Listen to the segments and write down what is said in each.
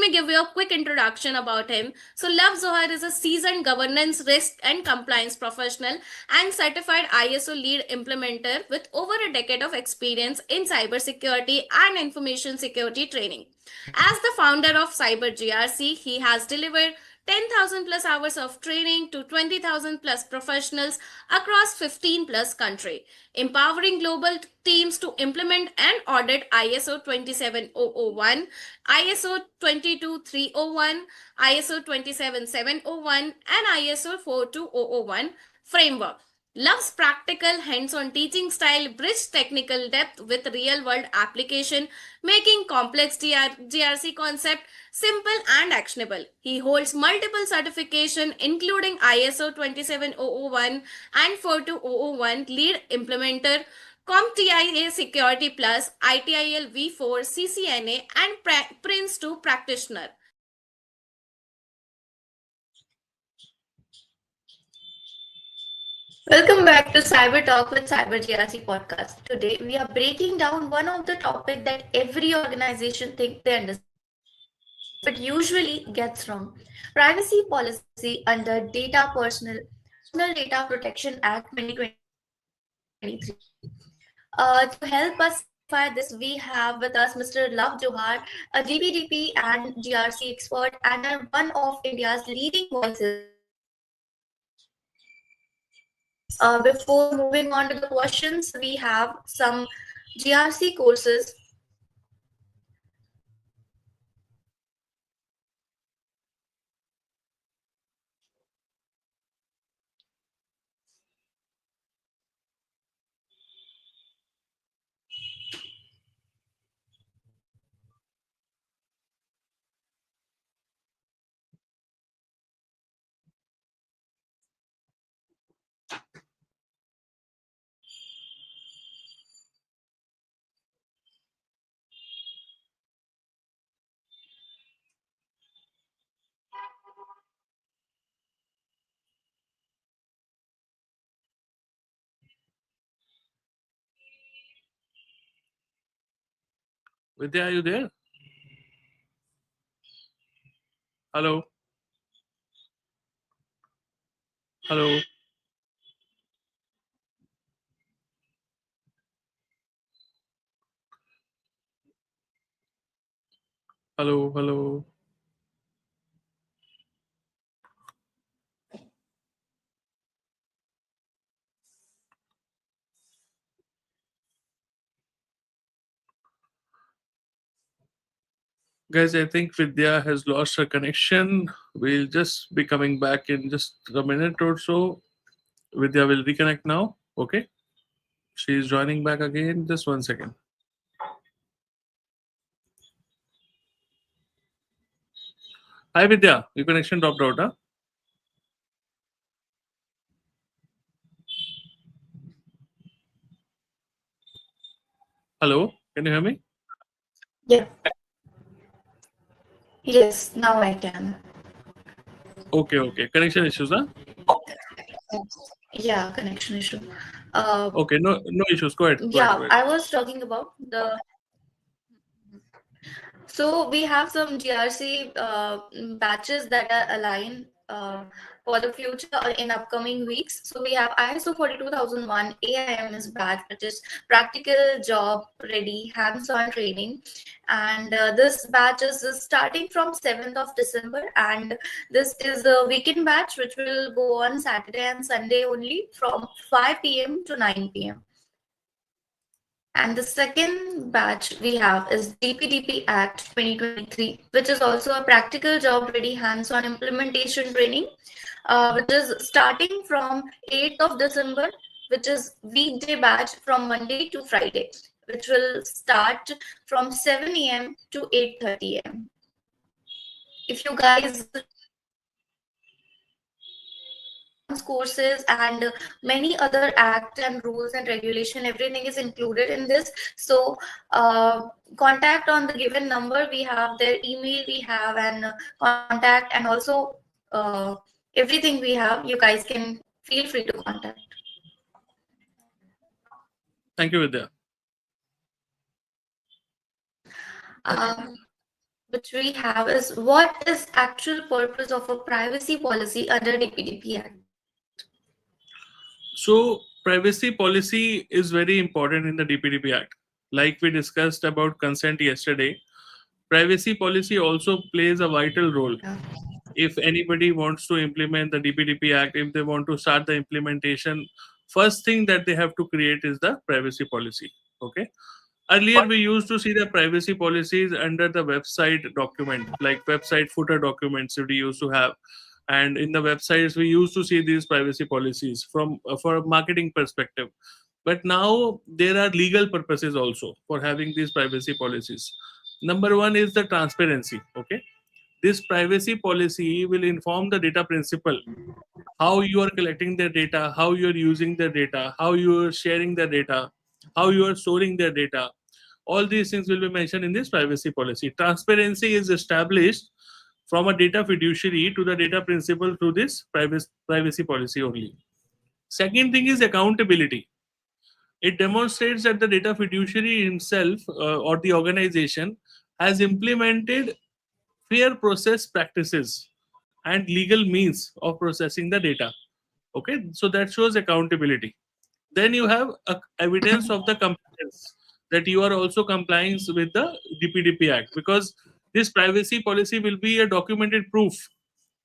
me give you a quick introduction about him. So, Love Johar is a seasoned governance, risk, and compliance professional and certified ISO lead implementer with over a decade of experience in cybersecurity and information security training. As the founder of Cyber GRC, he has delivered 10,000 plus hours of training to 20,000 plus professionals across 15 plus countries, empowering global teams to implement and audit ISO 27001, ISO 22301, ISO 27701, and ISO 42001 framework. Loves practical hands-on teaching style, bridge technical depth with real-world application, making complex GRC concept simple and actionable. He holds multiple certification including ISO 27001 and 42001 lead implementer, CompTIA Security Plus, ITIL V4, CCNA, and Prince 2 practitioner. Welcome back to Cyber Talk with Cyber GRC podcast. Today we are breaking down one of the topic that every organization thinks they understand but usually gets wrong. Privacy policy under Personal Data Protection Act 2023. To help us simplify this, we have with us Mr. Love Johar, a DPDP and GRC expert and one of India's leading voices before moving on to the questions, we have some GRC courses. Vidya, are you there? Hello? Hello? Hello? Hello? Guys, I think Vidya has lost her connection. We'll just be coming back in just a minute or so. Vidya will reconnect now. Okay? She's joining back again. Just 1 second. Hi, Vidya. Your connection dropped out, huh? Hello? Can you hear me? Yeah. Yes, now I can. Okay, okay. Connection issues, huh? Yeah, connection issue. Okay, no issues. Go ahead. Go ahead. Yeah, Go ahead. I was talking about the. So we have some GRC batches that are aligned for the future in upcoming weeks. So we have ISO 42001 AIMS batch, which is practical job ready hands-on training. And this batch is starting from 7th of December. And this is a weekend batch, which will go on Saturday and Sunday only from 5 p.m. to 9 p.m. And the second batch we have is DPDP Act 2023, which is also a practical job ready hands-on implementation training, which is starting from 8th of December, which is weekday batch from Monday to Friday, which will start from 7 a.m. to 8:30 a.m. If you guys courses and many other act and rules and regulation, everything is included in this. So contact on the given number, we have their email, we have and contact, and also everything we have. You guys can feel free to contact. Thank you, Vidya. Um, which we have is, what is actual purpose of a privacy policy under DPDP Act? So privacy policy is very important in the DPDP Act. Like we discussed about consent yesterday, privacy policy also plays a vital role. Yeah. If anybody wants to implement the DPDP Act, if they want to start the implementation, first thing that they have to create is the privacy policy. Okay. Earlier, we used to see the privacy policies under the website document, like website footer documents that we used to have. And in the websites, we used to see these privacy policies from for a marketing perspective. But now there are legal purposes also for having these privacy policies. Number one is the transparency. Okay, this privacy policy will inform the data principal, how you are collecting their data, how you are using their data, how you are sharing their data, how you are storing their data. All these things will be mentioned in this privacy policy. Transparency is established from a data fiduciary to the data principal through this privacy policy only. Second thing is accountability. It demonstrates that the data fiduciary himself or the organization has implemented fair process practices and legal means of processing the data. Okay, so that shows accountability. Then you have evidence of the compliance, that you are also complying with the DPDP Act, because this privacy policy will be a documented proof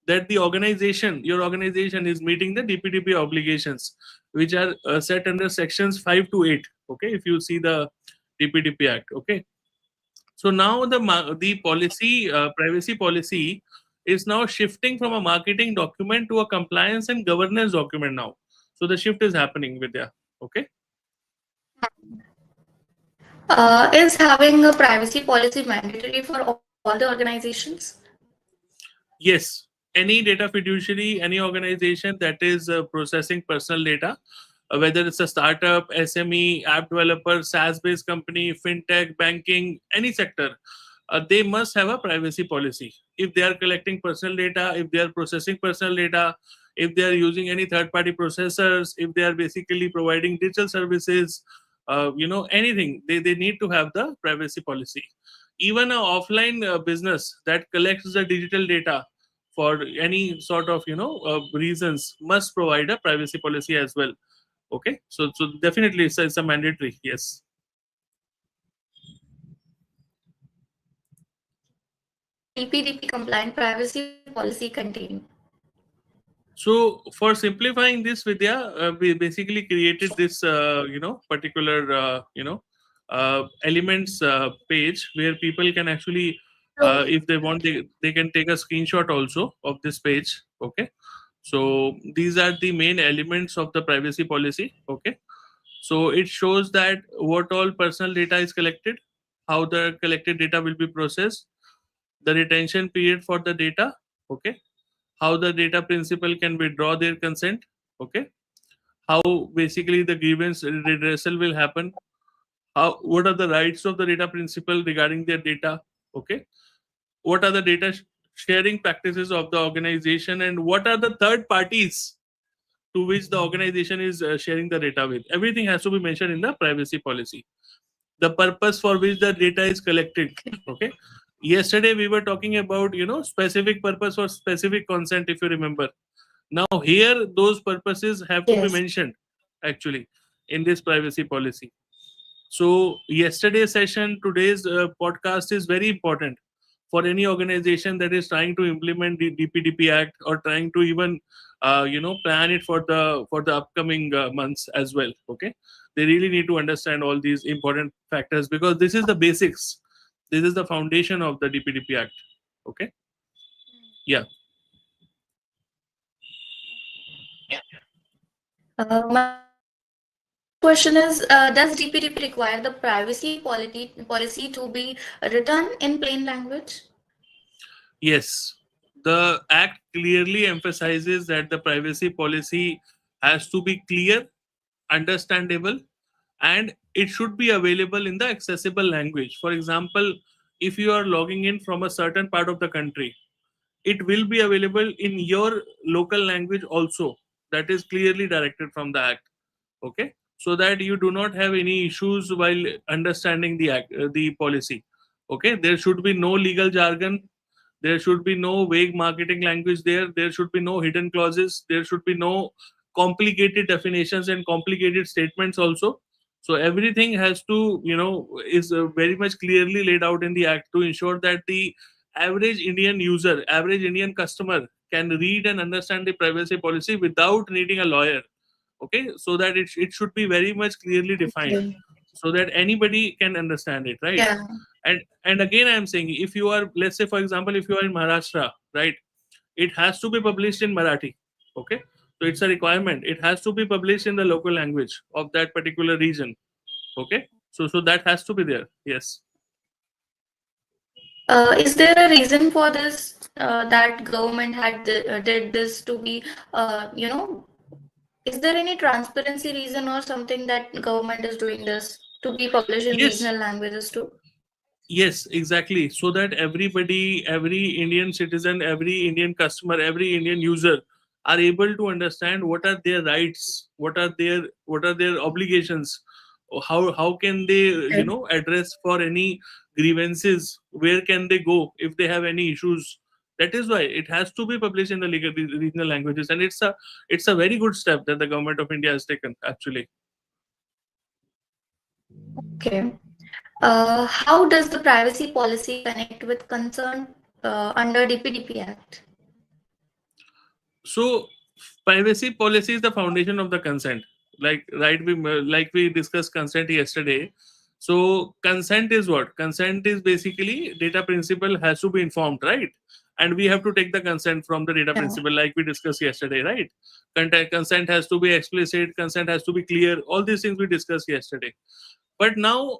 that the organization, your organization, is meeting the DPDP obligations, which are set under sections 5 to 8. Okay, if you see the DPDP Act. Okay, so now the policy, privacy policy, is now shifting from a marketing document to a compliance and governance document now. So the shift is happening, Vidya. Okay. Is having a privacy policy mandatory for all the organizations? Yes, any data fiduciary, any organization that is processing personal data, whether it's a startup, SME, app developer, SaaS-based company, fintech, banking, any sector, they must have a privacy policy. If they are collecting personal data, if they are processing personal data, if they are using any third-party processors, if they are basically providing digital services, anything, they need to have the privacy policy. Even an offline business that collects the digital data for any sort of reasons must provide a privacy policy as well. Okay, so definitely it's a mandatory. Yes. What does DPDP compliant privacy policy contain? So for simplifying this, Vidya, we basically created this particular elements page where people can actually, if they want, they can take a screenshot also of this page. Okay, so these are the main elements of the privacy policy. Okay, so it shows that what all personal data is collected, how the collected data will be processed, the retention period for the data. Okay, how the data principal can withdraw their consent. Okay, how basically the grievance redressal will happen, how, what are the rights of the data principal regarding their data. Okay, what are the data sharing practices of the organization, and what are the third parties to which the organization is sharing the data with. Everything has to be mentioned in the privacy policy, the purpose for which the data is collected. Okay, yesterday we were talking about specific purpose or specific consent, if you remember. Now here those purposes have to be Yes. mentioned actually in this privacy policy. So yesterday's session, today's podcast is very important for any organization that is trying to implement the DPDP Act or trying to even plan it for the upcoming months as well. Okay, they really need to understand all these important factors, because this is the basics. This is the foundation of the DPDP Act. Okay, yeah. My next question is, does DPDP require the privacy policy to be written in plain language? Yes, the Act clearly emphasizes that the privacy policy has to be clear, understandable, and it should be available in the accessible language. For example, if you are logging in from a certain part of the country, it will be available in your local language also. That is clearly directed from the Act. Okay, so that you do not have any issues while understanding the act, the policy. Okay, there should be no legal jargon. There should be no vague marketing language there. There should be no hidden clauses. There should be no complicated definitions and complicated statements also. So everything has to, is very much clearly laid out in the act to ensure that the average Indian user, average Indian customer can read and understand the privacy policy without needing a lawyer. Okay, so that it should be very much clearly defined Okay. so that anybody can understand it, right? Yeah. And again, I am saying, if you are, let's say for example, if you are in Maharashtra, right, it has to be published in Marathi. Okay, so it's a requirement, it has to be published in the local language of that particular region. Okay, so that has to be there. Yes. Is there a reason for this that government did this to be, is there any transparency reason or something that government is doing this to be published in Yes. regional languages too? Yes, exactly. So that everybody, every Indian citizen, every Indian customer, every Indian user are able to understand what are their rights, what are their obligations, or how can they, Okay. address for any grievances, where can they go if they have any issues. That is why it has to be published in the legal regional languages, and it's a very good step that the government of India has taken actually. Okay. How does the privacy policy connect with concern under DPDP Act? So privacy policy is the foundation of the consent. Like we discussed consent yesterday. So consent is what? Consent is basically data principal has to be informed, right? And we have to take the consent from the data Yeah. principal, like we discussed yesterday, right? Consent has to be explicit, consent has to be clear. All these things we discussed yesterday. But now,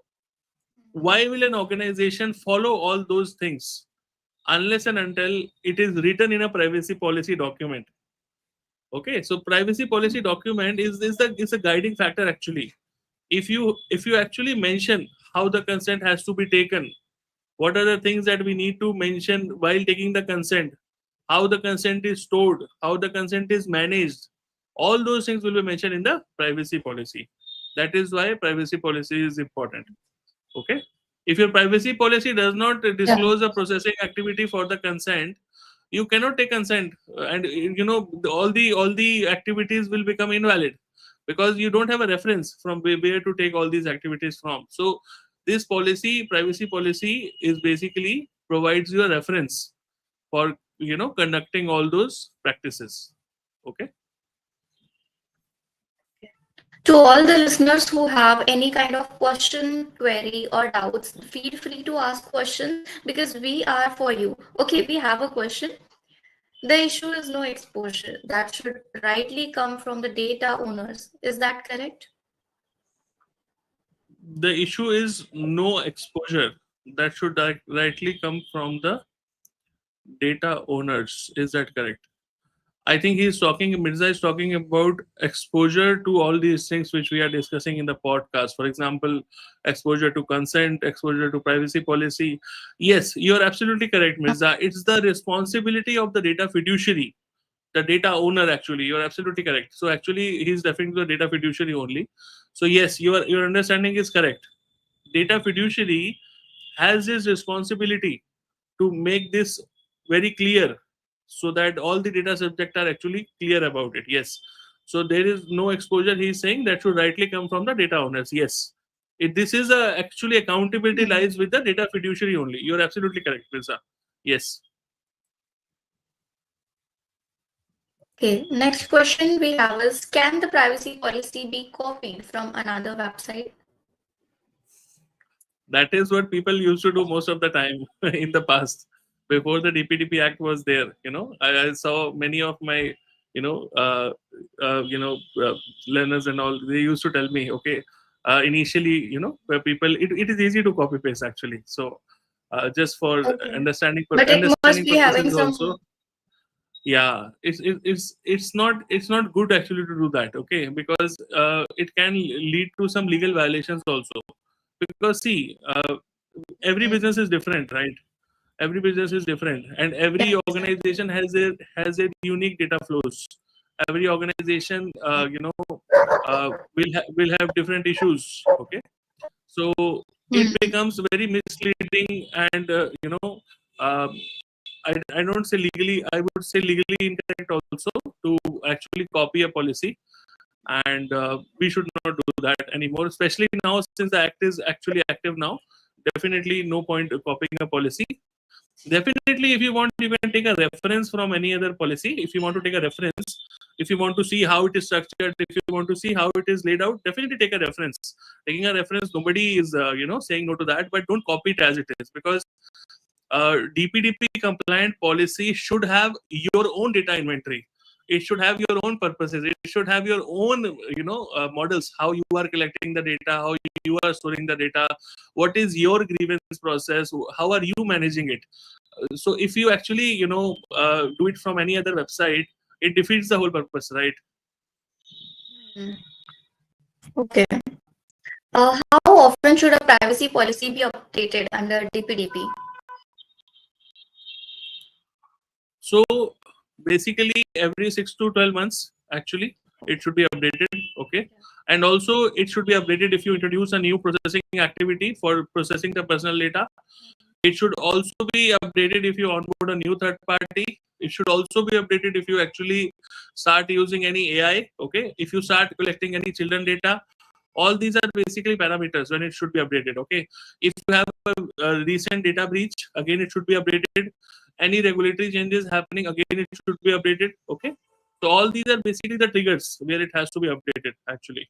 why will an organization follow all those things unless and until it is written in a privacy policy document? Okay, so privacy policy document is a guiding factor actually. If you actually mention how the consent has to be taken, what are the things that we need to mention while taking the consent, how the consent is stored, how the consent is managed, all those things will be mentioned in the privacy policy. That is why privacy policy is important. Okay, if your privacy policy does not Yeah. disclose the processing activity for the consent, you cannot take consent, and all the activities will become invalid because you don't have a reference from where to take all these activities from. So this policy, privacy policy, is basically provides you a reference for conducting all those practices. Okay. To all the listeners who have any kind of question, query, or doubts, feel free to ask questions because we are for you. Okay, we have a question. The issue is no exposure. That should rightly come from the data owners. Is that correct? The issue is no exposure. That should rightly come from the data owners. Is that correct? I think Mirza is talking about exposure to all these things which we are discussing in the podcast. For example, exposure to consent, exposure to privacy policy. Yes, you're absolutely correct, Mirza. It's the responsibility of the data fiduciary, the data owner actually. You're absolutely correct. So actually he's referring to the data fiduciary only. So yes, your understanding is correct. Data fiduciary has this responsibility to make this very clear so that all the data subject are actually clear about it. Yes, so there is no exposure, he's saying, that should rightly come from the data owners. Yes, this is actually accountability Hmm. lies with the data fiduciary only. You're absolutely correct, Mirza. Yes. Okay, next question we have is, can the privacy policy be copied from another website? That is what people used to do most of the time in the past, before the DPDP Act was there. I saw many of my you know uh, learners and all. They used to tell me, okay, initially, where people, it is easy to copy paste actually. So just for Okay. understanding But it must understanding be having purposes some. also. Yeah, it's not good actually to do that. Okay, because it can lead to some legal violations also. Because see, every Hmm. business is different, right? Every business is different, and Yeah, every exactly. organization has their unique data flows. Every organization, will have different issues. Okay, so it becomes very misleading and um, I don't say legally, I would say legally incorrect also to actually copy a policy. And we should not do that anymore, especially now since the act is actually active now. Definitely no point copying a policy. Definitely, if you want, you can take a reference from any other policy. If you want to take a reference, if you want to see how it is structured, if you want to see how it is laid out, definitely take a reference. Taking a reference, nobody is saying no to that, but don't copy it as it is, because DPDP compliant policy should have your own data inventory. It should have your own purposes. It should have your own, models. How you are collecting the data, how you are storing the data, what is your grievance process, how are you managing it. So if you actually, do it from any other website, it defeats the whole purpose, right? Okay. How often should a privacy policy be updated under DPDP? So basically, every 6 to 12 months, actually, it should be updated. Okay. And also, it should be updated if you introduce a new processing activity for processing the personal data. It should also be updated if you onboard a new third party. It should also be updated if you actually start using any AI. Okay. If you start collecting any children data, all these are basically parameters when it should be updated. Okay. If you have a recent data breach, again, it should be updated. Any regulatory changes happening, again, it should be updated. Okay. So all these are basically the triggers where it has to be updated, actually.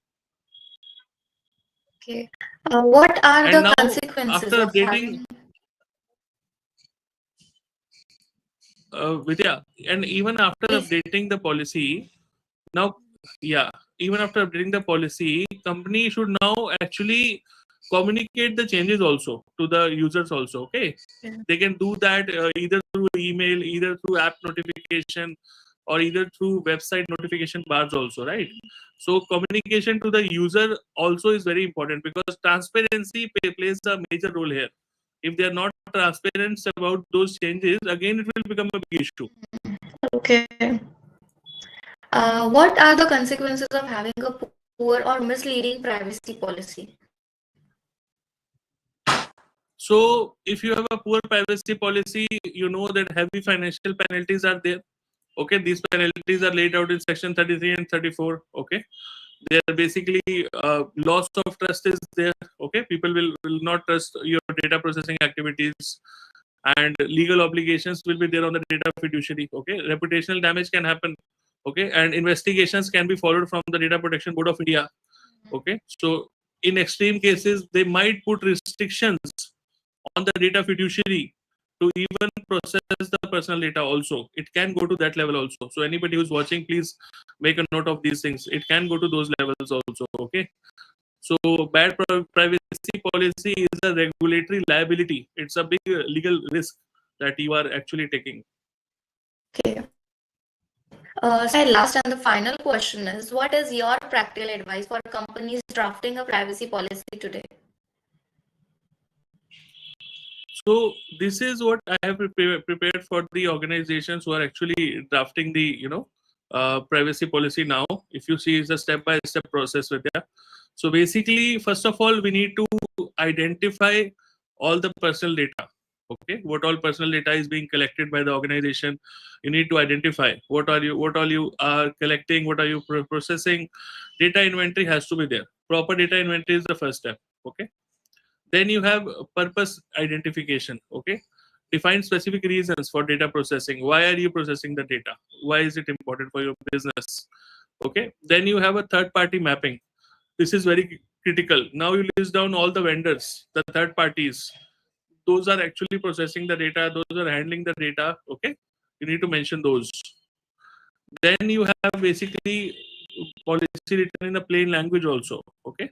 Okay. What are And the now, consequences after of updating, having? Vidya, and even after Please. updating the policy, now, yeah, even after updating the policy, company should now actually communicate the changes also to the users also. Okay. Yeah. They can do that either through email, either through app notification, or either through website notification bars also, right? So communication to the user also is very important, because transparency plays a major role here. If they are not transparent about those changes, again, it will become a big issue. Okay. What are the consequences of having a poor or misleading privacy policy? So if you have a poor privacy policy, you know that heavy financial penalties are there. Okay, these penalties are laid out in section 33 and 34. Okay, they are basically loss of trust is there. Okay, people will not trust your data processing activities, and legal obligations will be there on the data fiduciary. Okay, reputational damage can happen. Okay, and investigations can be followed from the Data Protection Board of India. Okay, so in extreme cases, they might put restrictions on the data fiduciary to even process the personal data also. It can go to that level also. So anybody who's watching, please make a note of these things. It can go to those levels also. Okay. So bad privacy policy is a regulatory liability. It's a big legal risk that you are actually taking. Okay. So my last and the final question is, what is your practical advice for companies drafting a privacy policy today? So this is what I have prepared for the organizations who are actually drafting the privacy policy now. If you see, it's a step-by-step process with that. So basically, first of all, we need to identify all the personal data. Okay, what all personal data is being collected by the organization? You need to identify what all you are collecting, what are you processing. Data inventory has to be there. Proper data inventory is the first step. Okay. Then you have purpose identification. Okay, define specific reasons for data processing. Why are you processing the data? Why is it important for your business? Okay, then you have a third party mapping. This is very critical. Now you list down all the vendors, the third parties. Those are actually processing the data, those are handling the data. Okay, you need to mention those. Then you have basically policy written in the plain language also. Okay,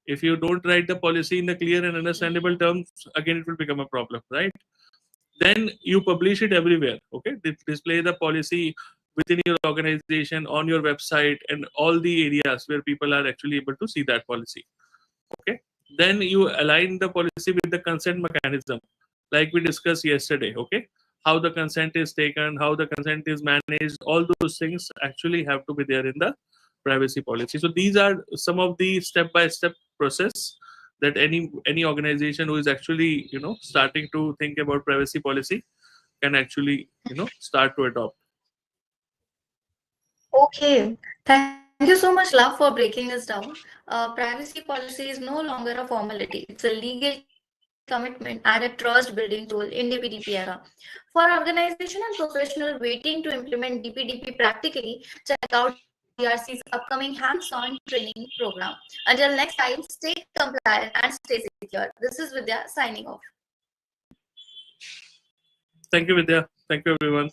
if you don't write the policy in the clear and understandable terms, again it will become a problem, right? Then you publish it everywhere. Okay, display the policy within your organization, on your website, and all the areas where people are actually able to see that policy. Okay, then you align the policy with the consent mechanism, like we discussed yesterday. Okay, how the consent is taken, how the consent is managed, all those things actually have to be there in the privacy policy. So these are some of the step by step process that any organization who is actually starting to think about privacy policy can actually start to adopt. Okay. Thank you so much, Love, for breaking this down. Privacy policy is no longer a formality. It's a legal commitment and a trust building tool in DPDP era. For organization and professional waiting to implement DPDP practically, check out GRC's upcoming hands-on training program. Until next time, stay compliant and stay secure. This is Vidya signing off. Thank you, Vidya. Thank you, everyone.